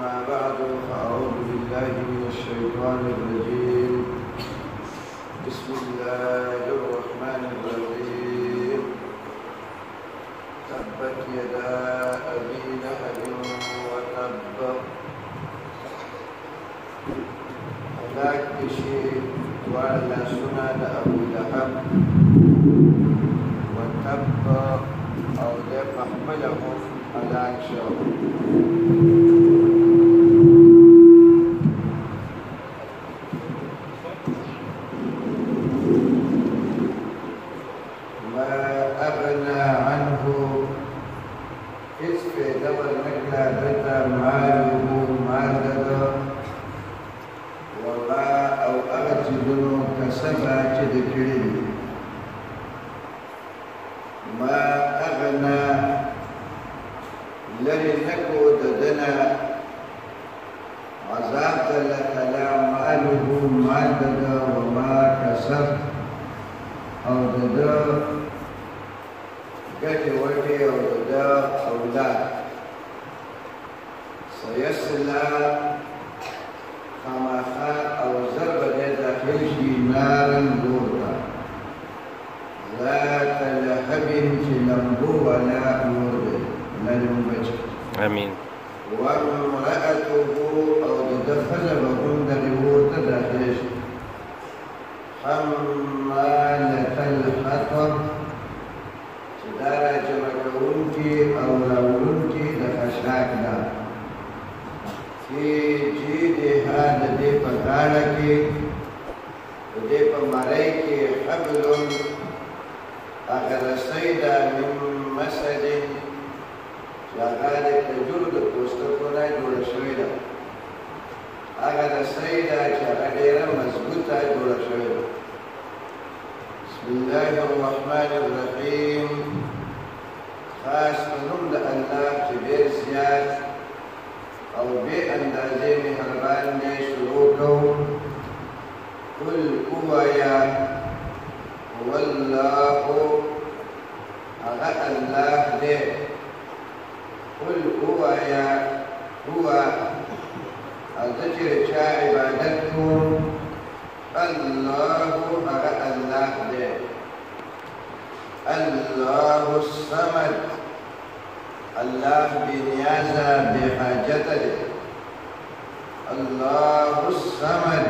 أما بعد فأعوذ بالله من الشيطان الرجيم بسم الله الرحمن الرحيم تبت يدا أبي لهب وتب هلاك بشيء وعلى سنة أبو لهب وتب أو ذبح فحملهم هلاك شو ما أغنى عنه كسف دبر نقلا بتا ماله مالده وما أو أغتدنو كسبا تذكرين ما أغنى لنكو ددنا عذاب لك لا ماله مالده وما كسب أو ددا قتل وجهي أو ددا أولاد سيصلى خمخا أو زرب داخل شي نارا بوردا ذات لهب لمبو ولا أمور لنبج آمين. وامرأته أو دخل بهم دغور تداخل حمالة الحطب تدارا جمعونتي أو لولونتي دخشاك دا في جيدها دي پکارکی دي پماريكي حبل اگر سيدا من مسد جاگاد کجور د پوستکونا جوړ شوی دا اگر سيدا چې ډیره مضبوطه جوړ شوی دا بسم الله الرحمن الرحيم خاص نوم د الله چې ډیر زیات او بے اندازے مہربان نے شروع کو قل اوایا واللہ اغا اللہ دے قل اوایا ہوا ازجر چا عبادت کو اللہ اغا اللہ دے اللہ الصمد الله بنيازة بحاجته الله الصمد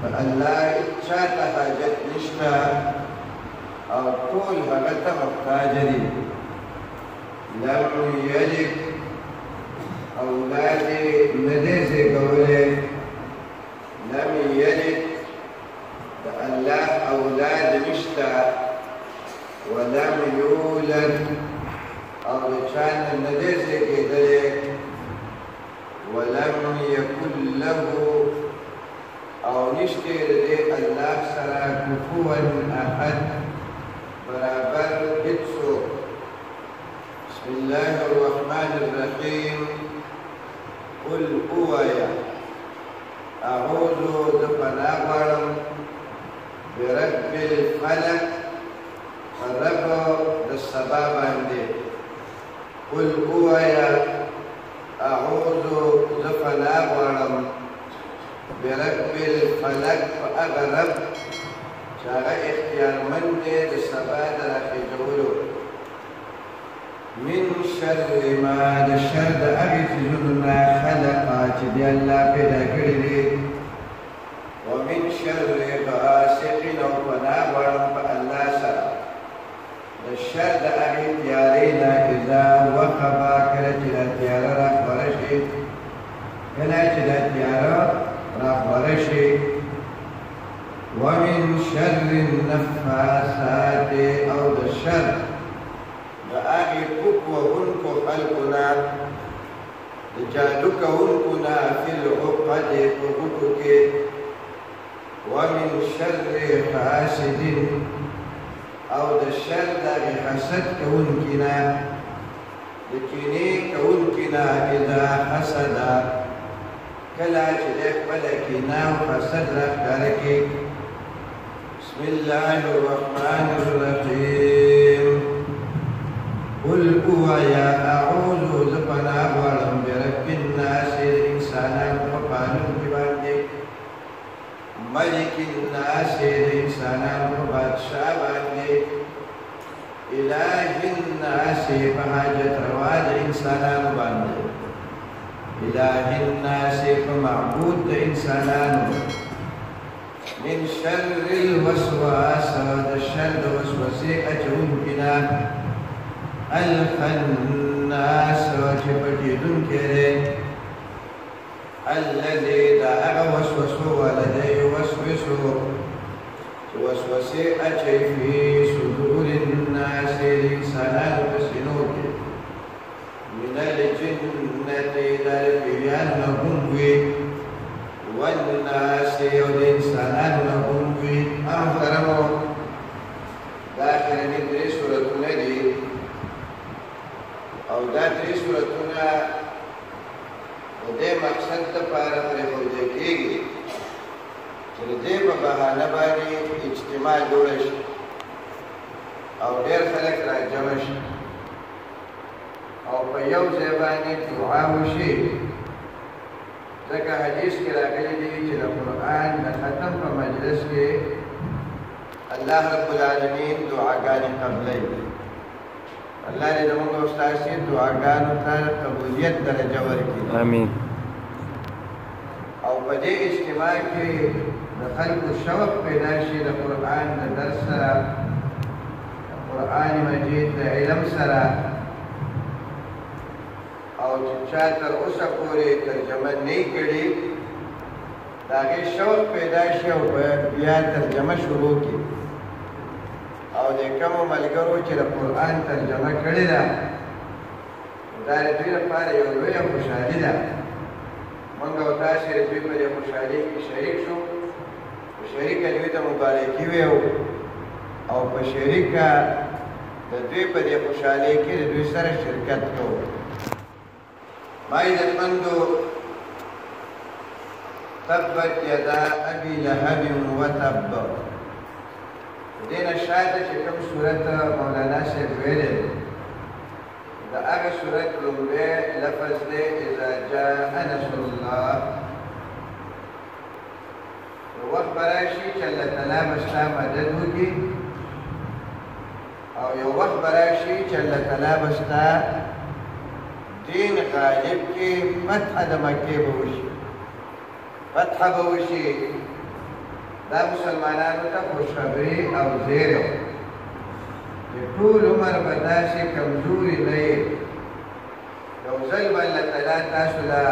فالله شات حاجت نشتا أو طول هغتا محتاجري لم يلد أولادي نديسي قولي لم يلد فالله أولاد نشتا ولم يولد أو كان الندرس كذلك ولم يكن له أو نشتر الله سرى كفوا أحد برابر كتسو بسم الله الرحمن الرحيم قل أويا أعوذ بفناغرم برب الفلك الرب للسباب عندي قل اوایا اعوذ زفنا غرم برب الفلق فاغرب شاغ اختیار من دے دسبا دراخی جولو من شر ما دشر دا اغیث جننا خلقا چی دی اللہ پیدا کردی ومن شر غاسقین و فنا غرم فا اللہ سر الشر د هغې تیارې نه اذا وقبا کله چې دا تیاره راخوره شي کله چې دا تیاره راخوره شي ومن شر النفاثات او د شر د هغې پوک وهونکو خلکو نه د جادو کوونکو نه فی العقد په غوټو کې ومن شر حاسد او د شر د حسد کوونکینا د کینې کوونکینا اذا حسد کله چې د خپل کینا او حسد راښکاره کړي بسم الله الرحمن الرحیم قل هو یا اعوذ بپناه غواړم برب الناس ملک الناس انسانانو بادشاہ باندې الہ الناس فحاجت روا د انسانانو باندې الہ الناس فمعبود د انسانانو من شر الوسواس د شر د وسوسې اچونکنا الخناس چې پټېدونکی دی الذي دا هغه وسوسو ولدی یوسوسو چې وسوسې اچوي فی صدور الناس د انسانانو په سینو کې من الجنة د پیریانو نه هم وي والناس او د انسانانو نه هم وي. محترمو دا اخرني 3 سورتونه دي او دا 3 سورتونه د دې مقصد لپاره پرېښودل کېږي چې د دې په بهانه باندې اجتماع جوړه شي او ډېر خلک راجمع شي او په یو ځای باندې دعا وشي. ځکه حدیث کې راغلي دي چې د قرآن د ختم په مجلس کې الله رب العالمین دعاګانې قبلوي. الله دې زموږ او ستاسې دعاګانو ته قبولیت درجه ورکړي. امین. او په دې اجتماع کې د خلکو شوق پیدا شي د قرآن د درس سره، د قرآن مجید د علم سره، او چې چا تر اوسه پورې ترجمه نه کړي د هغې شوق پیدا شي او بیا ترجمه شروع کړي. او د کومو ملګرو چې د قرآن ترجمه کړې ده دا د دوی لپاره یو لویه خوشحالي ده. موږ او تاسې د دوی په دې خوشحالۍ کې شریک شو، په شریکه دوی ته مبارکي ویو او په شریکه د دوی په دې خوشحالۍ کې د دوی سره شرکت کوو. ما عزتمندو تبت یدا ابي لهب وتب دې نه شاته چې کوم صورت مولانا صاحب ویلی د هغه صورت لومړی لفظ دی اذا جاء نصر الله. یو وخت به راشي چې الله تعالی به ستا مدد وکړي او یو وخت به راشي چې الله تعالی به ستا دین غالب کې فتح د مکې به وشي، فتح به وشي. دا مسلمانانو ته خوشخبري او زیر و چې ټول عمر به داسې کمزوري نه یې، یو ځل به الله تعالی تاسو له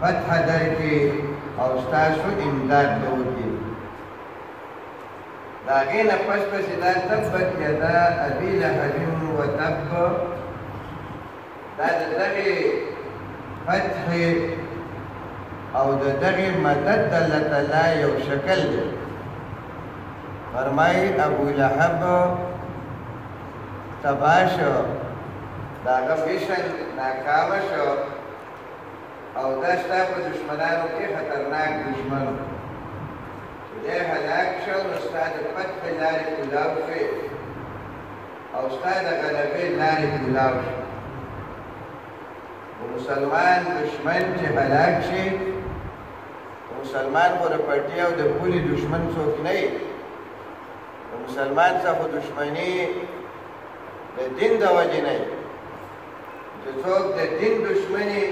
فتح درکړي او ستاسو امداد به وکړي. د هغې نه پس پسې دا تبت یدا ابي لهب وتب دا د دغې فتح او د دغې مدد د الله تعالی یو شکل دی. فرمایي ابو لهب تباه شو، د هغه مشن ناکامه شو او دا ستا په دشمنانو کې خطرناک دشمن و چې دی هلاک شو نو ستا د فتح لارې کولاو شوې او ستا د غلبې لارې کولاو شو. مسلمان دشمن چې هلاک شي، مسلمان خو د پټي او د پولي دشمن څوک نه وي. د مسلمان څخه خو دشمني د دین د وجې نه وي چې څوک د دین دشمني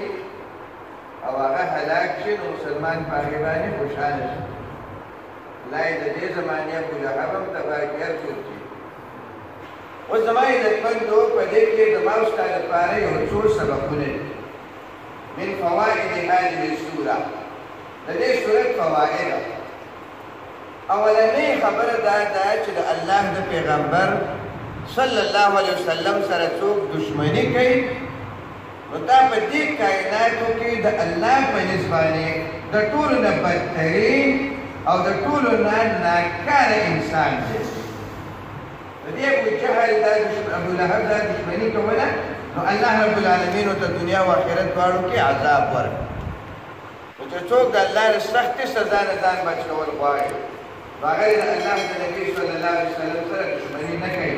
او هغه هلاک شي نو مسلمان په هغې باندې خوشحاله شي. الله یې د دې زمانې ابولهب هم تباهګر څوک دي. اوس زما عزتمندو په دې کې زما او ستا لپاره یو څو سبقونه دي من فوائد هذه السوره. د دې سورت فواید اولنۍ خبره دا ده چې د الله د پیغمبر صلی الله علیه وسلم سره څوک دشمني کوي نو دا په دې کائناتو کې د الله په نسبانې د ټولو نه بدترین او د ټولو نه ناکاره انسان دی. د دې ابو جهل دا ابو لهب دا دشمني کوله نو الله رب العالمین ته دنیا او آخرت دواړو کې عذاب ورکړ. نو چې څوک د الله د سختې سزا نه ځان بچ کول غواړي نو هغه د الله د نبي صلی الله علیه وسلم سره دشمني نه کوي،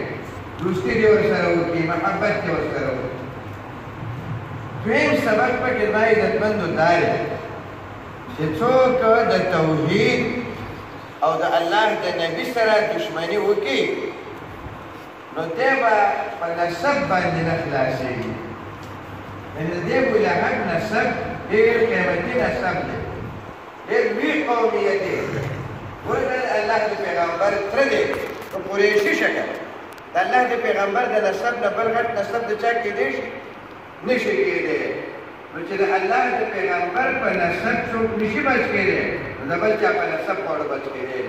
دوستي دې ورسره وکړي، محبت دې ورسره وکړي. دویم سبق پکې زما عزتمندو دا دی چې څوک د توحید او د الله د نبي سره دشمني وکړي نو دی به په نسب باندې نه خلاصېږي. یعنې د دې ابو لهب نسب ډېر قیمتي نسب دی، ډېر لوی قومیت دی. ګوره د الله د پیغمبر تره دی په قریشي شکل. د الله د پیغمبر د نسب نه بل غټ نسب د چا کېدی شي؟ نشي کېدی. نو چې د الله د پیغمبر په نسب څوک نشي بچ کېدی نو د بل چا په نسب پاړه بچ کېدی.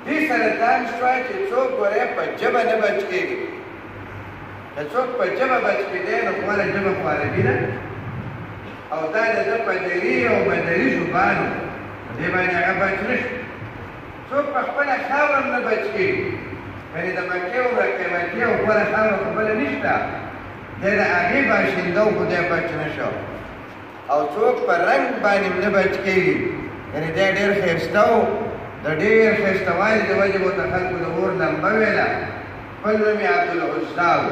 دې سره دا شوه چې څوک ګورې په ژبه نه بچ کېږي. که څوک په ژبه بچ کېدی نو خپله ژبه خو عربي ده او دا د ده په دري او بدري ژبانو په دې باندې هغه بچ نه شي. څوک په خپله خاوره هم نه بچ کېږي. یعنې د مکې عمره قیمتي او خپله خاوره خو بله نشته، دی د هغې باشنده و خو دی بچ نه شو. او څوک په رنګ باندې هم نه بچ کېږي. یعنې دی ډېر ښایسته و، د ډېر ښایسته والي د وجې به ورته خلکو د اور لمبه ویله. خپل نوم یې عبدالعزا و.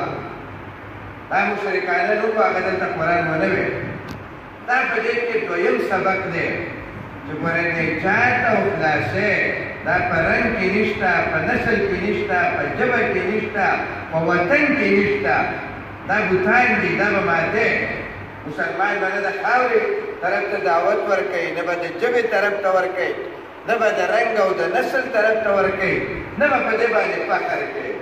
دا مشرکانه نوم و، هغه دلته قرآن ونه ویل. دا په دې کې دویم سبق دی چې ګوره نجات او خلاصۍ دا په رنګ کې نشته، په نسل کې نشته، په ژبه کې نشته، په وطن کې نشته. دا بوتان دي، دا به ماده. مسلمان به نه د خاورې طرف ته دعوت ورکوي، نه به د ژبې طرف ته ورکوي، نه به د رنګ او د نسل طرف ته ورکوي، نه به په دې باندې فخر کوي.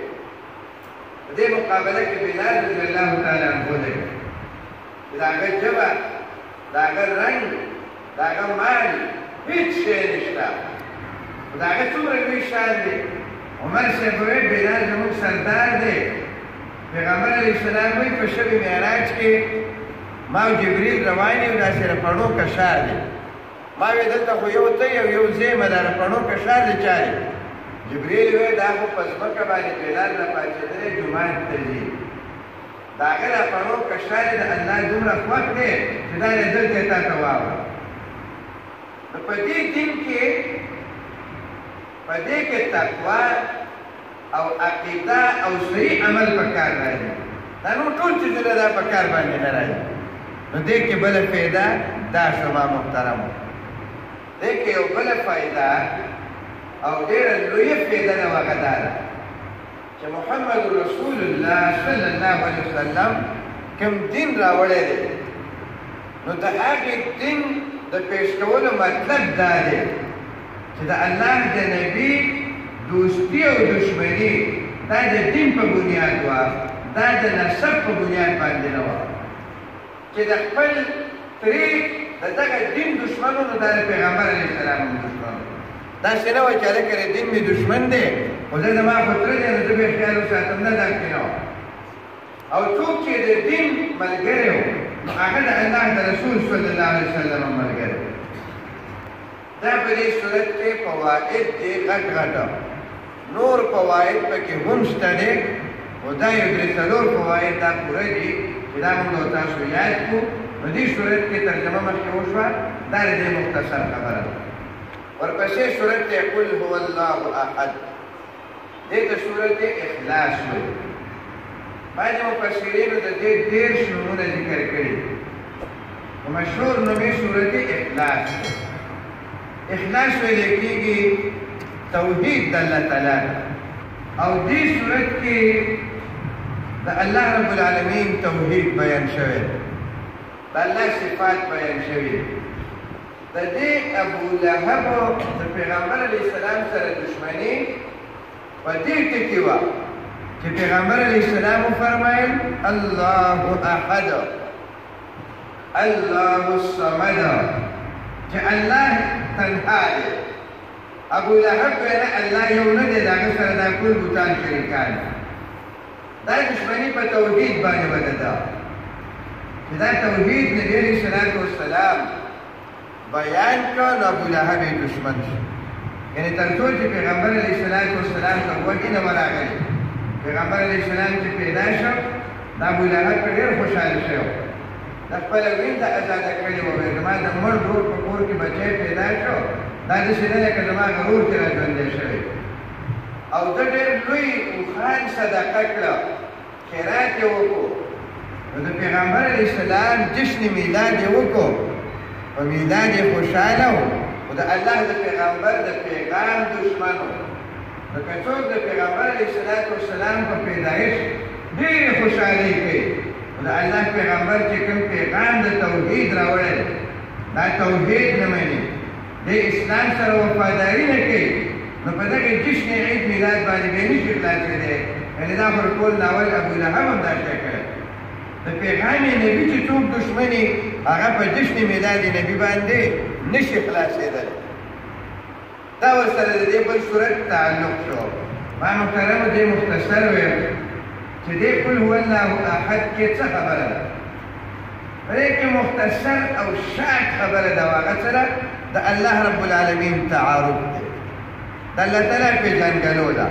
په دې مقابله کې بلال رضی الله تعالی عنه دی چې د هغه ژبه، د هغه رنګ، د هغه مال هېڅ شی نشته. خو د هغه څومره لوی شان دی. عمر صاحب وویل بلال زموږ سردار دی. پیغمبر علیه السلام وایي په شب معراج کې ما او جبریل روان یو، داسې رپڼو کشار دی. ما وی دلته خو یو ته یو ځایمه دا رپڼو کشار دی چا دی؟ جبریل وایي دا خو په ځمکه باندې بلال راپاڅېدلی جومات ته ځي. د هغه رپڼو کشار یې د الله دومره خوښ دی چې دا یې دلته تا ته واوره. نو په دې دین کې تقوا او عقیده او صحیح عمل په کار راځي. دا نور ټول څیزونه دا په کار باندې نه راځي. نو دې کې بله فایده دا شما محترمو، دې کې یو بله فایده او ډېره لویه فایده ده، هغه دا ده چې محمد رسول الله صلی الله علیه وسلم کوم دین راوړی دی نو د هغې دین د پیش کولو مطلب دا دی چې د الله د نبي دوستی او دشمني دا د دین په بنیاد وه، دا د نسب په بنیاد باندې نه وه. چې د خپل ترې د دغه دین دشمن و نو دا د پیغمبر علیه السلام هم دشمن و. داسې نه وه چې هلکه د دین مې دشمن دی خو زه زما خو تره دی نو زه به یې خیال وساتم، نه داسې نه وه. او څوک چې د دین ملګری و نو هغه د الله د رسول صلی الله علیه وسلم هم ملګری و. دا په دې صورت کې فواید دی غټ غټه، نور فواید پکې هم شته دی، خو دا یو درې څلور فواید دا پوره دي چې دا موږ تاسو یاد کړو. نو دې صورت کې ترجمه مخکې وشوه، دا د دې مختصر خبره ده. ورپسې صورت دی قل هو الله احد، دې ته صورت اخلاص وایي. بعضې مفسرینو د دې 13 نومونه ذکر کړي، خو مشهور نوم یې صورت اخلاص دی. اخلاص ویل کېږي توحید د الله تعالی، او دې صورت کې د الله رب العالمین توحید بیان شوی، د الله صفات بیان شوي. د دې ابو لهب د پیغمبر علیه السلام سره دشمني په دې ټکي وه چې پیغمبر علیه السلام وفرمایل الله احد الله الصمد، چې الله تنها دی. ابو لهب ویل الله یو نه دی، د هغه سره دا ټول بوتان شریکان دي. دا دشمني په توحید باندې وده ده چې دا توحید نبي علیه الصلاة والسلام بیان کړ نو ابو لهب یې دشمن شو. یعنې تر څو چې پیغمبر علیه الصلاة والسلام ته غوږ نه ورغلی، پیغمبر علیه السلام چې پیدا شو دا ابو لهب پرې ډېر خوشحاله شوی، د خپله وینده ازاده کړې وه. زما د مړ ورور په کور کې بچی پیدا شو، دا داسې نه دی که زما غرور چې را ژوندی شوی. او ده ډېر لوی اوښان صدقه کړه، خیرات یې وکړو. نو د پیغمبر علیه السلام جشن میلاد یې وکړو، په میلاد یې خوشحاله و خو د الله د پیغمبر د پیغام دشمن و. نو که څوک د پیغمبر علیه السلام په پیدایش ډېرې خوشحالۍ کوي خو د الله پیغمبر چې کوم پیغام د توحید راوړی دا توحید نه مني د اسلام سره وفاداري نه کوي نو په دغه جشن عید میلاد باندې به یې نشي خلاصېدی. یعنې دا خو ټول ناول ابولهب هم دا شی کړی د پیغام نبي چې څوک دشمني هغه په جشن میلاد نبي باندې نشي خلاصېدلی. دا ورسره د دې بل صورت تعلق شو. ما محترمو دې مختصر ویم چې دې قل هو الله احد کې څه خبره ده. په دې کې مختصر او شاک خبره ده هغه څه ده د الله رب العالمین تعارف دی د الله تعالی پېژنګلو ده.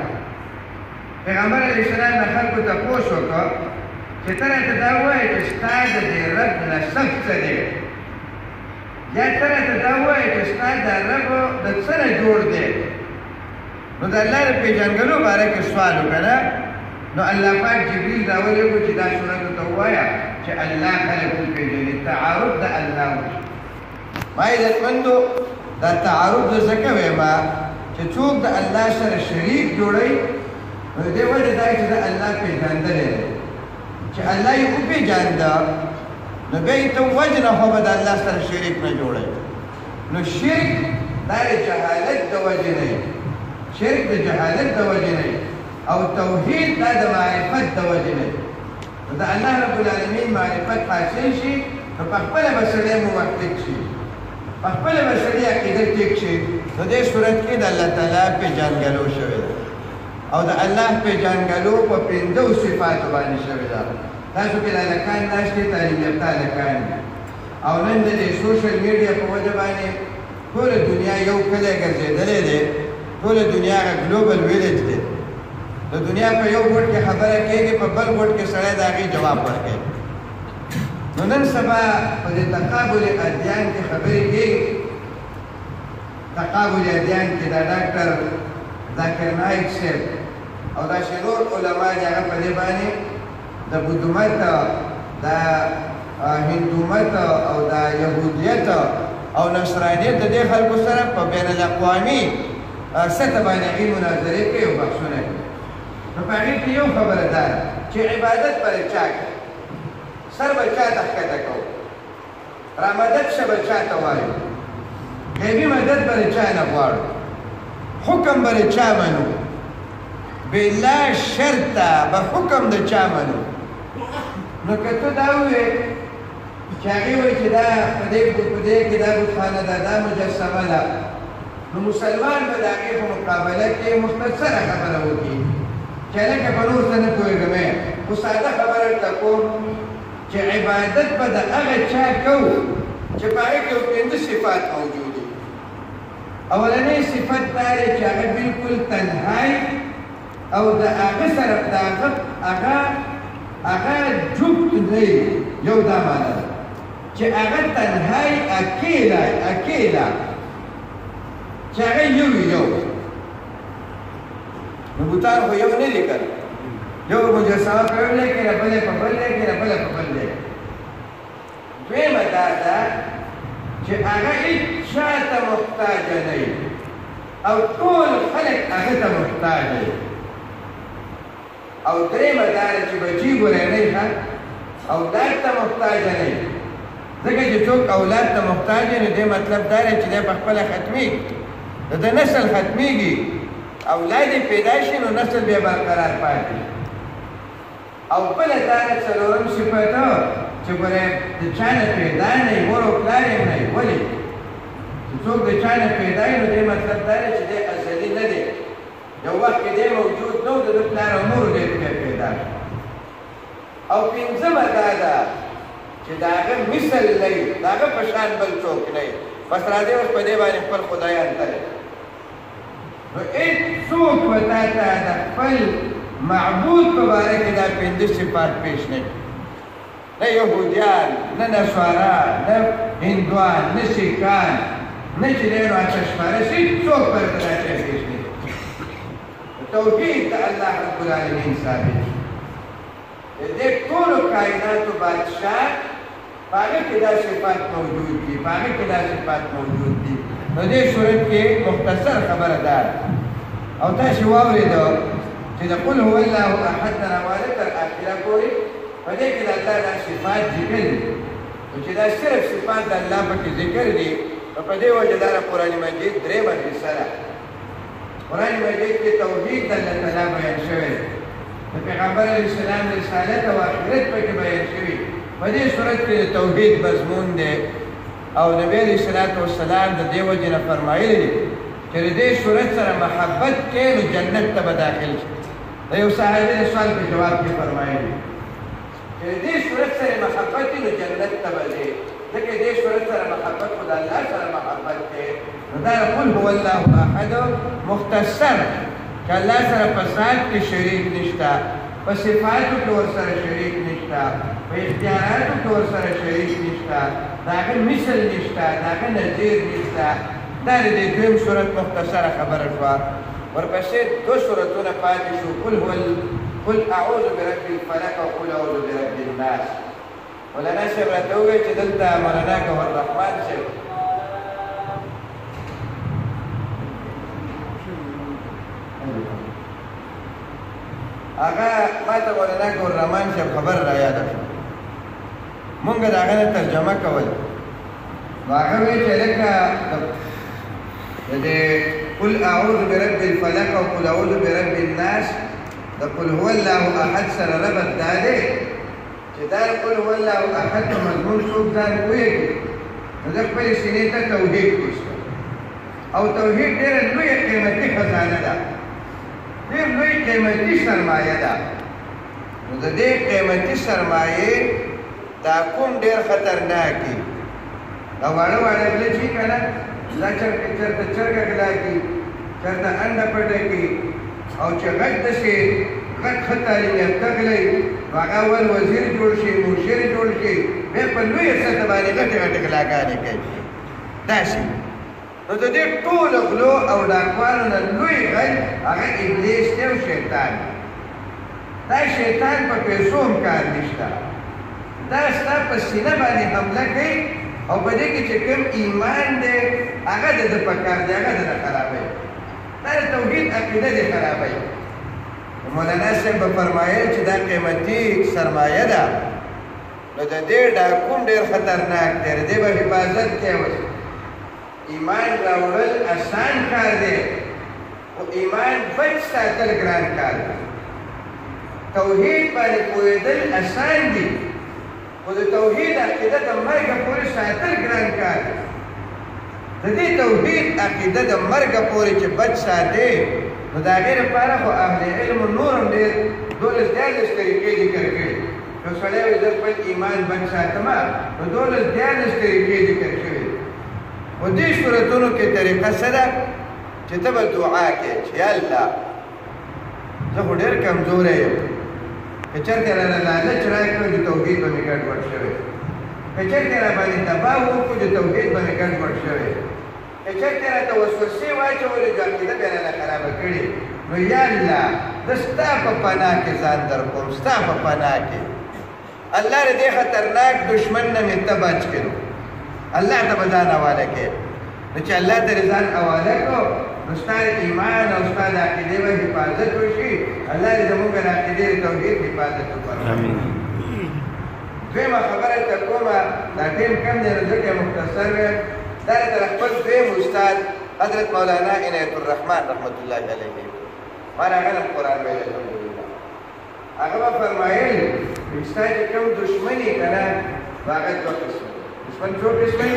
پیغمبر علیه السلام د خلکو تپوس وکړه چې ته راته دا ووایې چې ستا د دې رب نسب څه دی یا ته راته دا ووایې چې ستا دا رب د څه نه جوړ دی. نو د الله د پېژنګلو باره کې سوال وکړه نو الله پاک جبریل راولېږو چې دا صورت ورته ووایه چې الله خلک وپېژني تعارف د الله وشي. ما عزتمندو دا تعارف زه ځکه وایم چې څوک د الله سره شریک جوړوي نو د دې وجه دا چې د الله پېژندلی دی چې الله یې وپېژانده نو بیا یې ته وجنه خو به د الله سره شریک نه جوړوي. نو شرک دا د جهالت د وجې نه وي شرک د جهالت د وجې نه وي او توحید دا د معرفت د وجې نه وي. نو د الله رب العالمین معرفت حاصل شي نو په خپله به سړی موحد شي په خپله به سړي عقیده ټیک شي. نو دې صورت کې د الله تعالی پېژنګلو شوې ده او د الله پېژنګلو په 5 صفاتو باندې شوې ده. تاسو کې د هلکان ناست دي تعلیم یافته هلکان دي او نن د دې سوشل میډیا په وجه باندې ټوله دنیا یو کلی ګرځېدلی دی. ټوله دنیا هغه ګلوبل ویلیج دی. د دنیا په یو ګوټ کې خبره کېږي په بل ګوټ کې سړی د هغې جواب ورکوي. نو نن سبا په دې تقابل ادیان کې خبرې کېږي. تقابل ادیان کې دا ډاکټر ذاکر نایک صاحب او دا شنور علما دي هغه په دې باندې د بودمت د هندومت او د یهودیت او نصرانیت د دې خلکو سره په بین الاقوامي سطح باندې هغې مناظرې کوي او بحثونه کوي. نو په هغې کې یو خبره ده چې عبادت پر چا کوي سر به چا ته ښکته کوو رامدد شه به چا ته وایو غیبي مدد به د چا نه غواړو حکم به د چا منو بلا شرطه به حکم د چا منو. نو که ته دا ووایې چې هغې وایي چې دا په دې کې دا بتخانه ده دا مجسمه ده نو مسلمان به د هغې په مقابله کې مختصره خبره وکړي چې هلکه په نور څه نه پوهېږم خو ساده خبره درته کوم چې عبادت به د هغه چا کوو چې په هغې کې 5 صفات موجود دي. اولنی صفت دا دی چې هغه بلکل تنهایی او د هغه سره د هغه جفت نه یو دا معنی ده چې هغه تنهایی اکیلا چې هغه یو نو بوتان خو یو نه دي کړی یو مجسمه په یو ځای کې ده بله په بل ځای کې ده بله په بل ځای کې. دویمه دا ده چې هغه هېچا ته محتاجه نه وي او ټول خلک هغه ته محتاج دي. او درېیمه دا ده چې بچي ګورې نه وي اولاد ته محتاجه نه وي ځکه چې څوک اولاد ته محتاج دی نو دې مطلب دا دی چې دی په خپله ختمېږي د ده نسل ختمېږي اولاد یې پیدا شي نو نسل بیا برقرار پاتې شي. او بله دا ده څلورم صفت چې ګورې د چا نه پیدا نه وي مور او پلار یې نه وي. ولې چې څوک د چا نه پیدا وي نو دې مطلب دا دی چې دی ازلي نه دی یو وخت کې دی موجود نه و د ده پلار او مور دی پیدا شي. او پنځمه دا ده چې د هغه مثل نه وي د هغه په شان بل څوک نه وي. بس راځئ اوس په دې باندې خپل خدایان تللی نو هېڅوک به تا ته د خپل معبود په باره کې دا 5 صفات پیش نه کړي نه یهودیان نه نصارا نه هندوان نه سیکان نه چې دی نو آتشپرست هېڅوک ورته دا شی پیش نه کړي. توحید د الله رب العالمین ثابت شي. د دې ټولو کائناتو بادشاه پاگه که دا صفات موجود دی پاگه که دا صفات موجود دی نو دې صورت کې مختصر خبره ده او تاسو واورېدو چې د قل هو الله احد نه والا تر اخره پورې په دې کې د الله دا صفات ذکر دي چې دا صرف صفات د الله پکې ذکر دي په دې وجه دا قرآن مجید درېمه حصه ده قرآن مجید کې توحید د الله تعالی بیان شوی د پیغمبر علیه السلام رسالت او آخرت پکې بیان شوی په دې صورت کې د توحید مضمون دی او نبی علیه السلام د دې وجې نه فرمایلی دي چې د دې صورت سره محبت کې نو جنت ته به داخل شي د یو صحابي د سوال په جواب کې فرمایلی چې د دې صورت سره محبت نو جنت ته به ځي ځکه دې صورت سره محبت خو د الله سره محبت دی نو دا قل هو الله احد مختصر چې الله سره په ذات کې شریک نشته په صفاتو کې ورسره شریک نشته په اختیاراتو کې ورسره شریک نشته د هغه مثل نشته د هغه نظیر نشته دا د دې دویم صورت مختصره خبره شوه ورپسې دو صورتونه پاتې شو قل اعوذ برب الفلق او قل اعوذ برب الناس مولانا صاحب راته وویل چې دلته مولانا ګوهر رحمان صاحب هغه ما ته مولانا ګوهر رحمان صاحب خبر را یاده شوه مونږ د هغه نه ترجمه کول نو هغه وایي چې لکه د دې قل اعوذ برب الفلق او قل اعوذ برب الناس د قل هو الله احد سره ربط دا دی چې دا قل هو الله احد په مضمون څوک ځان پوهېږي نو د خپلې سینې ته توحید کوسته او توحید ډېره لویه قیمتي خزانه ده ډېر لوی قیمتي سرمایه ده نو د دې قیمتي سرمایې دا کوم ډېر خطرناک دي دا واړه واړه غله چې که نه دا چرته چرګه غلا کي چرته انډه پټه کي او چې غټ داسې غټ ښه تعلیم یافته غلی نو هغه اول وزیر جوړ شي مشر جوړ شي بیا په لویه سطح باندې غټې غټې غلاګانې کوي داسې نو د دې ټولو غلو او ډاکوانو نه لوی غل هغه ابلیس دی او شیطان دا شیطان په پیسو هم کار نشته دا ستا په سینه باندې حمله کوي او په دې کې چې کوم ایمان دی هغه د ده په کار دی هغه د ده خرابوي دا د توحید عقیده دی خرابوي مولانا صاحب به فرمایل چې دا قیمتي سرمایه ده نو د دې ډاکوم ډېر خطرناک دی د دې به حفاظت کوي ایمان راوړل اسان کار دی خو ایمان بچ ساتل ګران کار دی توحید باندې پوهېدل اسان دي خو د توحید عقیده د مرګه پورې ساتل ګران کار دی د دې توحید عقیده د مرګه پورې چې بچ ساتې نو د هغې لپاره خو اهل علم نور هم ډېر 12-14 طریقې ذکر کړي یو سړی وایي زه خپل ایمان بچ ساتمه نو 12-14 طریقې ذکر شوي خو دې صورتونو کې طریقه څه ده چې ته به دعا کوې چې یا الله زه خو ډېر کمزوری یم که چېرته رانه لالچ راکړو د توحید به مې ګډوډ شوی که چېرته را باندې دباو وکړو د توحید به مې ګډوډ شوی که چېرته راته وسوسې واچولې د عقیده به رانه خرابه کړې نو یا الله زه ستا په پناه کې ځان در کوم ستا په پناه کې الله د دې خطرناک دشمن نه مې ته بچ کړو الله ته به ځان حواله کړې نو چې الله ته ځان حواله کړو نو ستا ایمان او ستا د عقیدې به حفاظت وشي الله دې زموږ د عقیدې د توحید حفاظت وکړي دویمه خبره ته کومه دا ټیم کم دی نو ځکه مختصر دا تر خپل دویم استاد حضرت مولانا عنایت الرحمن رحمت الله علیه ما هغه نه قرآن ویل الحمدلله هغه به فرمایل چې ستا چې کوم دشمن یې که نه نو هغه دوه قسمه دشمن څو قسمه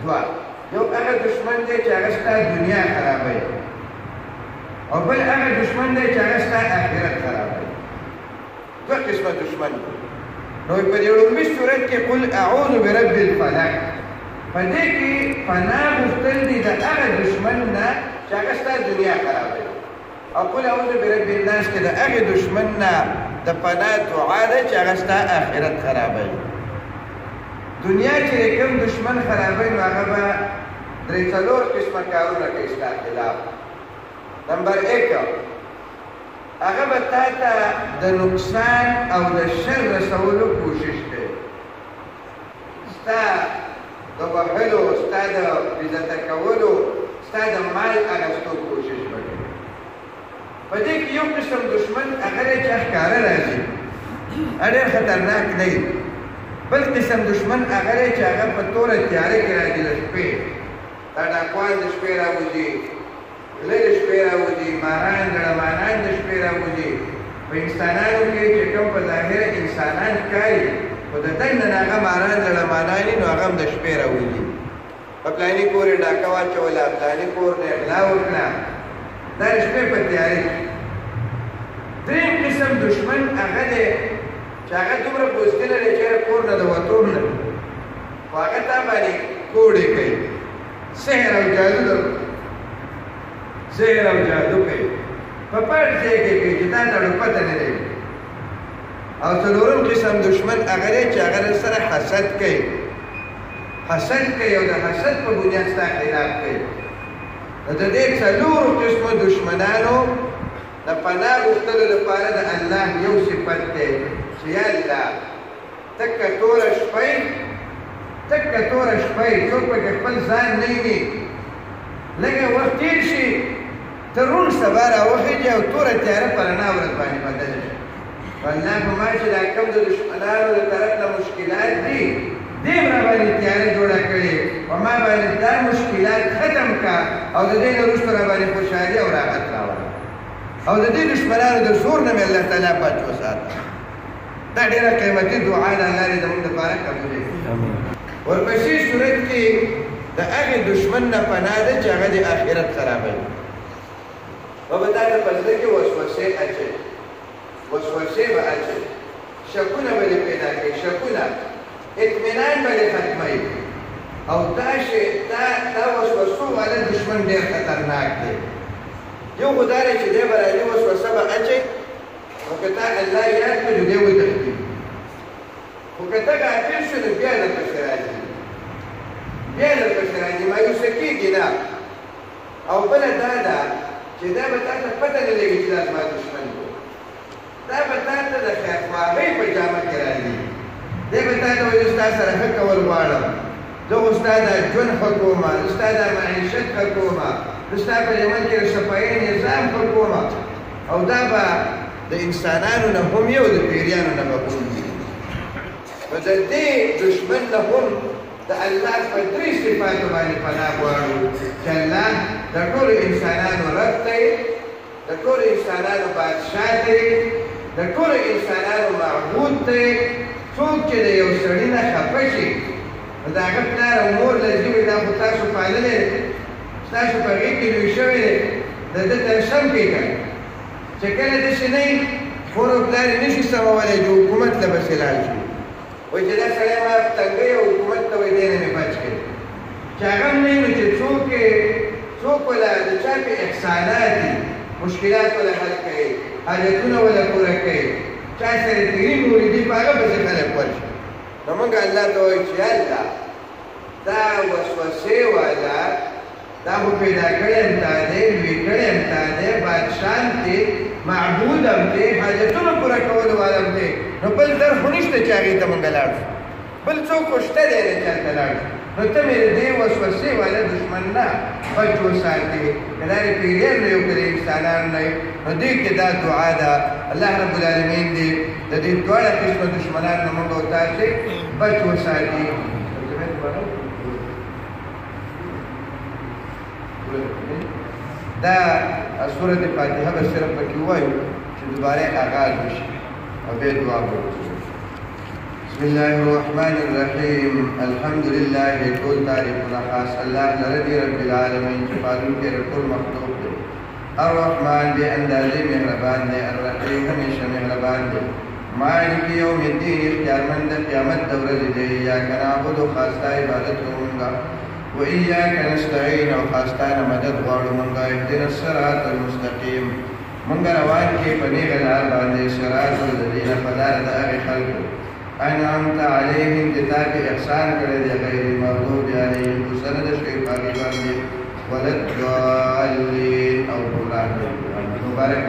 دوه یو هغه دشمن دی چې هغه ستا دنیا خرابوي او بل هغه دشمن دی چې هغه ستا آخرت خرابوي دوه قسمه دشمن دی نو په دې لومړي صورت کې قل اعوذ برب الفلق په دې کې پناه غوښتل دي د هغه دشمن نه چې هغه ستا دنیا خرابوي او قل اعوذ برب الناس کې د هغه دشمن نه د پناه دعا ده چې هغه ستا آخرت خرابوي دنیا چې کوم دشمن خرابوي نو هغه به درې څلور قسمه کارونه کوي ستا خلاف نمبر 1 هغه به تا ته د نقصان او د شر رسولو کوشش کوي ستا د وهلو، ستا د عزته کولو، ستا د مال اخیستو کوشش وکړي. په دې کې یو قسم دشمن هغه دی چې ښکاره راځي، ډېر خطرناک دی. بل قسم دشمن هغه دی چې هغه په توره تیاره کې راځي د شپې. دا ډاکوان د شپې راوځي، غله د شپې راوځي، ماران ډړمانان د شپې راوځي. په انسانانو کې چې کوم په ظاهره انسانان ښکاري، خو د دننه نه هغه ماران ډړمانان وي، نو هغه هم د شپې راوځي. په پلاني کور یې ډاکه واچوله، پلاني کور نه یې غلا وکړه، دا د شپې په تیارې کې. درېیم قسم دشمن هغه دی چې هغه دومره بوزدل دی چې کور نه د وتو نه، خو هغه تا باندې کوډې کوي، سحر او جادو سحر او جادو کوي، په پټ ځای کې کوي چې تا ته پته نه لګي. او څلورم قسم دشمن هغه دی چې هغه سره حسد کوي، حسد کوي او د حسد په بنیاد ستا خلاف کوي. نو د دې څلورو قسمو دشمنانو د پناه غوښتلو لپاره د الله یو صفت دی چې یا الله تکه توره شپی، تکه توره شپی، څوک پکې خپل ځان نه ویني، لږه وخت تېر شي ته روڼ سبا راوخېږي او توره تیاره په رڼا ورځ باندې بدله شي. الله په ما چې دا کوم د دشمنانو د طرف نه مشکلات دي، دې را باندې تیاره جوړه کړې، په ما باندې دا مشکلات ختم کا او د دې نه وروسته را باندې خوشحالي او راحت راوړه، او د دې دشمنانو د زور نه مې الله تعالی بچ وساته. دا ډېره قیمتي دعا ده، الله دې زموږ دپاره قبولې کړي. ورپسې صورت کې د هغې دشمن نه پناه ده چې هغه د آخرت خرابوي. و به تا ته په زړه کې وسوسې اچوي، وسوسې به اچوي، شکونه به دې پیدا کوي، شکونه، اطمینان به دې ختموي. او دا وسوسو والا دشمن ډېر خطرناک دی. یو خو دا دی چې دی به راځي وسوسه به اچوي، خو که تا الله یاد کړي نو دی وتښتي، خو که ته غافل شو نو بیا درپسې راځي، بیا درپسې راځي، مایوسه کېږي نه. او بله دا ده چې دا به تا ته پته نه لګي چې دا زما دشمن دی، دا به تا ته د خیرخواهۍ په جامه کې راځي. دی به تا ته وایي زه ستا سره ښه کول غواړم، زه خو ستا دا ژوند ښه کومه، زه ستا دا معیشت ښه کومه، زه ستا په یمن کې د صفایي نظام ښه کومه. او دا به د انسانانو نه هم یو، د پیریانو نه به هم وي. نو د دې دشمن نه هم د الله په درې صفاتو باندې پناه غواړو چې الله د ټولو انسانانو رب دی، د ټولو انسانانو بادشاه دی، د ټولو انسانانو معبود دی. څوک چې د یو سړي نه خفه شي نو د هغه پلار او مور لږي وي دا خو تاسو پاللی دی، ستاسو په غېږ کې لوی شوی دی، د ده ترسم کوي کنه چې کله داسې نه وي مور او پلار یې نه شي سمولی چې حکومت ته پسې لاړ شي، وایي چې دا سړی ما تنګوي او حکومت ته وایي دی نه مې بچ کړي. چې هغه هم نه وي نو چې څوک وله د چا پې احسانات دي، مشکلات وله حل کوي، حاجتونه وله پوره کوي، چا سره تیري نورې دي په هغه پسې خلک ورشي. نو موږ الله ته وایو چې الله دا وسوسې والا دا خو پیدا کړی هم تا دی، لوی کړی هم تا دی، بادشاه هم دی، معبود هم دی، حاجتونه پوره کولو والا هم دی. نو بل در خو نشته چې هغې ته موږ لاړ شو، بل څوک خو شته دی نه چې هلته لاړ شو. نو ته مې د دې وسوسې والا دشمن نه بچ وساتې، که دا د پیریان نه یو که د انسانانو نه یو. نو دې کې دا دعا ده، الله رب العالمین دې د دې دواړه قسمه دشمنان نه موږ او تاسې بچ وساتي. دا سورة فاتحه به صرف پکې ووایو چې دوباره آغاز وشي او بیا دعا وکړو. بسم الله الرحمن الرحیم. الحمد لله ټول تعریفونه خاص الله لره دی رب العالمین چې پالونکی د ټول مخلوق دی. الرحمن بې اندازې مهربان دی، الرحیم همیشه مهربان دی. مالک یوم الدین اختیارمند د قیامت د ورځې دی. ایاک نعبد خاص تا عبادت کومونږه، و ایاک نستعین او خاص تا نه مدد غواړو مونږه. اهدنا الصراط المستقیم، مونږه روان کې په نیغه لار باندې، صراط الذین په لاره د هغې خلکو انعمت علیهم چې تا پې احسان کړی دی، غیر المغضوب علیهم غصه نه ده شوې په هغې باندې، ولا الضالین او ګمراه. مبارک